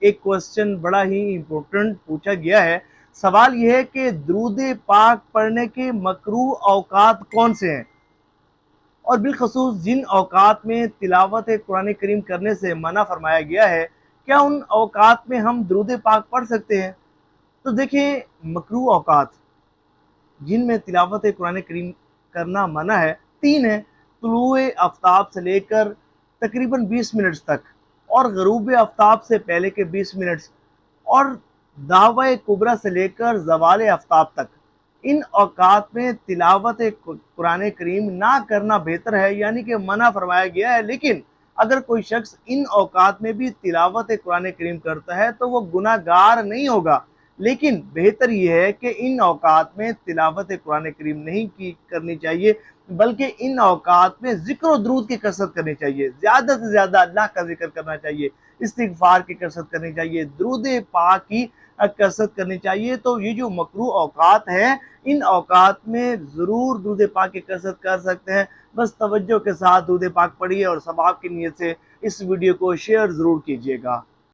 एक क्वेश्चन बड़ा ही इम्पोर्टेंट पूछा गया है। सवाल यह है कि दुरूद पाक पढ़ने के मकरूह औकात कौन से हैं और बिलखसूस जिन औकात में तिलावत कुरान करीम करने से मना फरमाया गया है, क्या उन औकात में हम दुरूद पाक पढ़ सकते हैं? तो देखिए, मकरूह औकात जिनमें तिलावत कुरान करीम करना मना है, तीन है। तुलुए आफ्ताब से लेकर तकरीबन 20 मिनट तक, और गरूब आफ्ताब से पहले के 20 मिनट, और दावा कुबरा से लेकर जवाल आफ्ताब तक। इन औकात में तिलावत कुरान करीम ना करना बेहतर है, यानी कि मना फरमाया गया है। लेकिन अगर कोई शख्स इन औकात में भी तिलावत कुरान करीम करता है तो वो गुनाहगार नहीं होगा। लेकिन बेहतर यह है कि इन औकात में तिलावत कुरान करीम नहीं की करनी चाहिए, बल्कि इन औकात में जिक्र और दुरूद की कसरत करनी चाहिए। ज़्यादा से ज़्यादा अल्लाह का जिक्र करना चाहिए, इस्तिग़फ़ार की कसरत करनी चाहिए, दुरूद पाक की कसरत करनी चाहिए। तो ये जो मकरूह औकात हैं, इन औकात में ज़रूर दुरूद पाक की कसरत कर सकते हैं। बस तवज्जो के साथ दुरूद पाक पढ़िए और सवाब की नीयत से इस वीडियो को शेयर ज़रूर कीजिएगा।